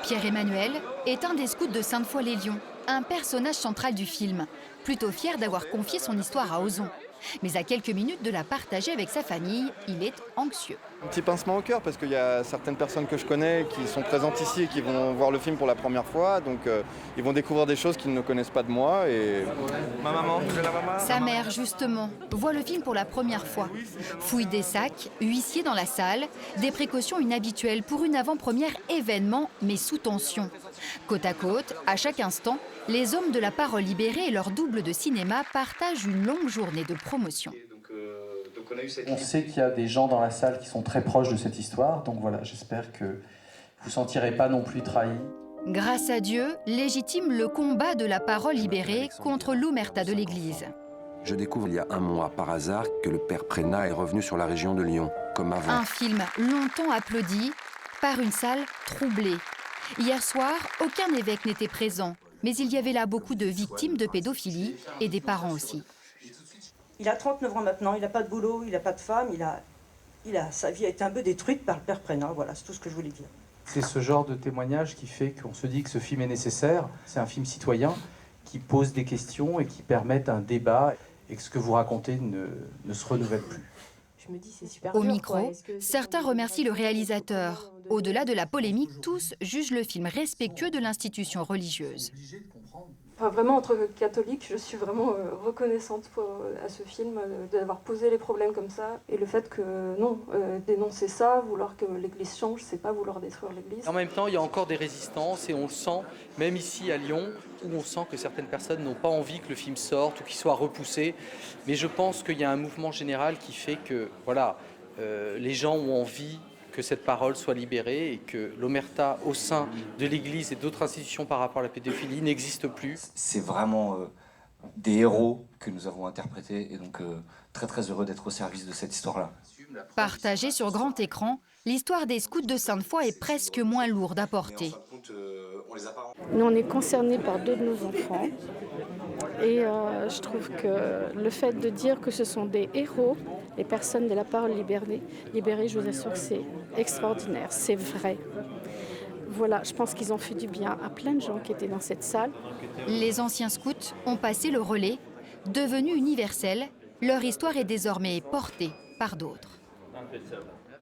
Pierre-Emmanuel est un des scouts de Sainte-Foy-les-Lyons, un personnage central du film, plutôt fier d'avoir confié son histoire à Ozon. Mais à quelques minutes de la partager avec sa famille, il est anxieux. Un petit pincement au cœur parce qu'il y a certaines personnes que je connais qui sont présentes ici et qui vont voir le film pour la première fois. Donc ils vont découvrir des choses qu'ils ne connaissent pas de moi. Et ma maman, Sa mère, justement, voit le film pour la première fois. Fouille des sacs, huissier dans la salle, des précautions inhabituelles pour une avant-première événement, mais sous tension. Côte à côte, à chaque instant, les hommes de la parole libérée et leur double de cinéma partagent une longue journée de promotion. On sait qu'il y a des gens dans la salle qui sont très proches de cette histoire, donc voilà, j'espère que vous ne vous sentirez pas non plus trahis. Grâce à Dieu, légitime le combat de la parole libérée contre l'omerta de l'Église. Je découvre il y a un mois, par hasard, que le père Prénat est revenu sur la région de Lyon, comme avant. Un film longtemps applaudi par une salle troublée. Hier soir, aucun évêque n'était présent, mais il y avait là beaucoup de victimes de pédophilie et des parents aussi. Il a 39 ans maintenant, il n'a pas de boulot, il n'a pas de femme, sa vie a été un peu détruite par le père Prénat, voilà, c'est tout ce que je voulais dire. C'est ce genre de témoignage qui fait qu'on se dit que ce film est nécessaire. C'est un film citoyen qui pose des questions et qui permet un débat et que ce que vous racontez ne se renouvelle plus. Je me dis, c'est super Au dur, micro, quoi. certains remercient le réalisateur. Au-delà de la polémique, tous jugent le film respectueux de l'institution religieuse. Enfin, vraiment, entre catholiques, je suis vraiment reconnaissante à ce film d'avoir posé les problèmes comme ça. Et le fait que, non, dénoncer ça, vouloir que l'Église change, c'est pas vouloir détruire l'Église. En même temps, il y a encore des résistances et on le sent, même ici à Lyon, où on sent que certaines personnes n'ont pas envie que le film sorte ou qu'il soit repoussé. Mais je pense qu'il y a un mouvement général qui fait que, voilà, les gens ont envie que cette parole soit libérée et que l'omerta au sein de l'Église et d'autres institutions par rapport à la pédophilie n'existe plus. C'est vraiment des héros que nous avons interprétés et donc très très heureux d'être au service de cette histoire-là. Partagée sur grand écran, l'histoire des scouts de Sainte-Foy est presque moins lourde à porter. Nous, on est concernés par deux de nos enfants. Et je trouve que le fait de dire que ce sont des héros, les personnes de la parole libérée, je vous assure que c'est extraordinaire, c'est vrai. Voilà, je pense qu'ils ont fait du bien à plein de gens qui étaient dans cette salle. Les anciens scouts ont passé le relais. Devenus universels, leur histoire est désormais portée par d'autres.